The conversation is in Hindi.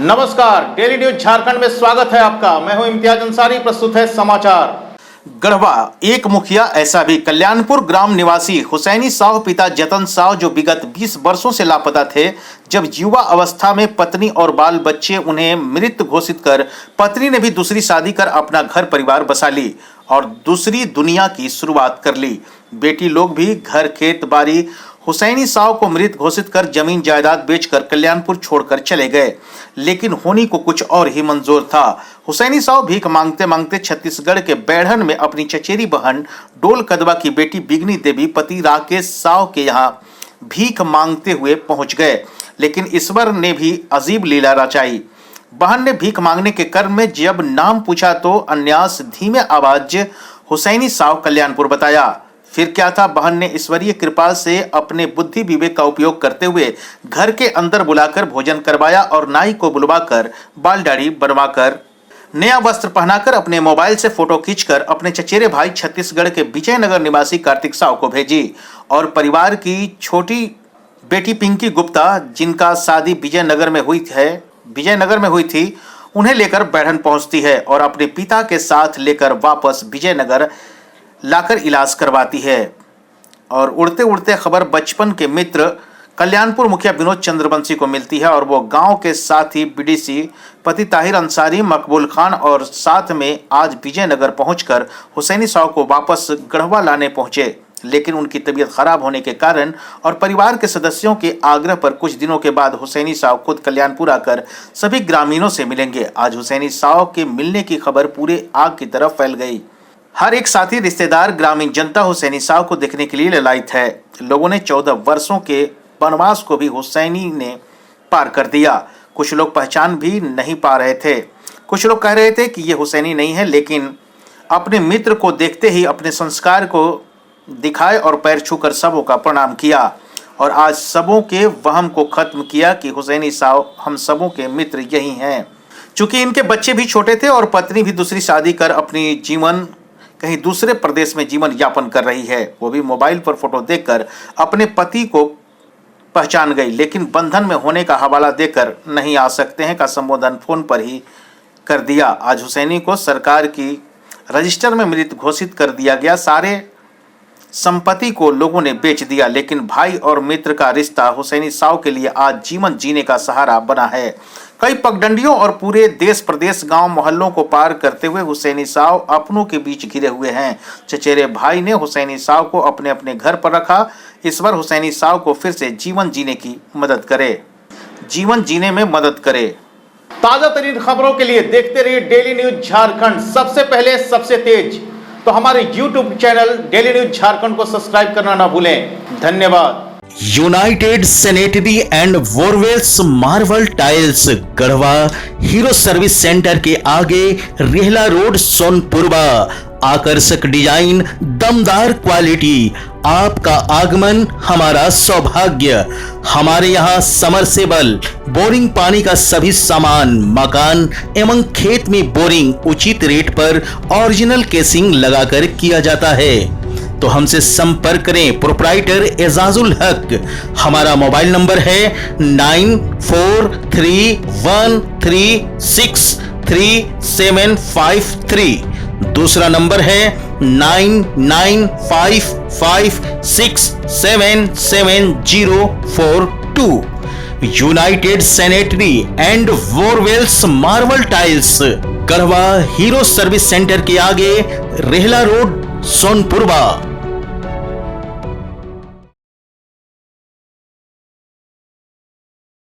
नमस्कार, डेली न्यूज झारखंड में स्वागत है आपका। मैं हूं इम्तियाज अंसारी। प्रस्तुत है समाचार। गढ़वा एक मुखिया ऐसा भी। कल्याणपुर ग्राम निवासी हुसैनी साव पिता जतन साव जो विगत 20 वर्षों से लापता थे, जब युवा अवस्था में पत्नी और बाल बच्चे उन्हें मृत घोषित कर पत्नी ने भी दूसरी शादी कर अपना घर परिवार बसा ली और दूसरी दुनिया की शुरुआत कर ली। बेटी लोग भी घर खेत बाड़ी हुसैनी साव को मृत घोषित कर जमीन जायदाद बेचकर कल्याणपुर छोड़कर चले गए, लेकिन होनी को कुछ और ही मंजूर था। हुसैनी साव भीख मांगते मांगते छत्तीसगढ़ के बैढ़न में अपनी चचेरी बहन डोल कदवा की बेटी बिगनी देवी पति राकेश साव के यहाँ भीख मांगते हुए पहुंच गए, लेकिन ईश्वर ने भी अजीब लीला रचाई। बहन ने भीख मांगने के क्रम में जब नाम पूछा तो अन्यास धीमे आवाज हुसैनी साव कल्याणपुर बताया। फिर क्या था, बहन ने ईश्वरीय कृपा से अपने बुद्धि विवेक का उपयोग करते हुए घर के अंदर बुलाकर भोजन करवाया और नाई को बुलवाकर बाल दाढ़ी बनवाकर नया वस्त्र पहनाकर अपने मोबाइल से फोटो खींचकर अपने चचेरे भाई छत्तीसगढ़ के विजयनगर निवासी कार्तिक साव को भेजी और परिवार की छोटी बेटी पिंकी गुप्ता, जिनका शादी विजयनगर में हुई थी, उन्हें लेकर बैढ़न पहुंचती है और अपने पिता के साथ लेकर वापस विजयनगर लाकर इलाज करवाती है। और उड़ते उड़ते खबर बचपन के मित्र कल्याणपुर मुखिया विनोद चंद्रवंशी को मिलती है और वो गांव के साथ ही बीडीसी पति ताहिर अंसारी, मकबूल खान और साथ में आज विजयनगर पहुंचकर हुसैनी साव को वापस गढ़वा लाने पहुंचे, लेकिन उनकी तबीयत खराब होने के कारण और परिवार के सदस्यों के आग्रह पर कुछ दिनों के बाद हुसैनी साव खुद कल्याणपुर आकर सभी ग्रामीणों से मिलेंगे। आज हुसैनी साव के मिलने की खबर पूरे आग की तरफ फैल गई। हर एक साथी, रिश्तेदार, ग्रामीण जनता हुसैनी साव को देखने के लिए ललायत है। लोगों ने 14 वर्षों के वनवास को भी हुसैनी ने पार कर दिया। कुछ लोग पहचान भी नहीं पा रहे थे। कुछ लोग कह रहे थे कि ये हुसैनी नहीं है, लेकिन अपने मित्र को देखते ही अपने संस्कार को दिखाए और पैर छूकर सबों का प्रणाम किया और आज सबों के वहम को खत्म किया कि हुसैनी साव हम सबों के मित्र यही हैं। चूंकि इनके बच्चे भी छोटे थे और पत्नी भी दूसरी शादी कर अपनी जीवन कहीं दूसरे प्रदेश में जीवन यापन कर रही है, वो भी मोबाइल पर फोटो देखकर अपने पति को पहचान गई, लेकिन बंधन में होने का हवाला देकर नहीं आ सकते हैं का संबोधन फोन पर ही कर दिया। आज हुसैनी को सरकार की रजिस्टर में मृत घोषित कर दिया गया। सारे संपत्ति को लोगों ने बेच दिया, लेकिन भाई और मित्र का रिश्ता हुसैनी साव के लिए आज जीवन जीने का सहारा बना है। कई पगडंडियों और पूरे देश प्रदेश गांव मोहल्लों को पार करते हुए हुसैनी साव अपनों के बीच घिरे हुए हैं। चचेरे भाई ने हुसैनी साव को अपने अपने घर पर रखा। ईश्वर हुसैनी साव को फिर से जीवन जीने में मदद करे। ताजा तरीन खबरों के लिए देखते रहिए डेली न्यूज झारखंड, सबसे पहले सबसे तेज। तो हमारे YouTube channel daily news Jharkhand को सब्सक्राइब करना ना भूलें। धन्यवाद। United sanitary and borewells marble tiles, Garhwa hero service centre के आगे, रेहला रोड, सोनपुरवा। आकर्षक डिजाइन, दमदार क्वालिटी, आपका आगमन हमारा सौभाग्य। हमारे यहाँ समरसेबल, बोरिंग पानी का सभी सामान, मकान एवं खेत में बोरिंग उचित रेट पर ओरिजिनल केसिंग लगाकर किया जाता है। तो हमसे संपर्क करें प्रोप्राइटर एजाजुल हक। हमारा मोबाइल नंबर है 9413163753। दूसरा नंबर है 9955677042। United sanitary and borewells marble tiles, Garhwa hero service centre के आगे, रेहला रोड, सोनपुरवा।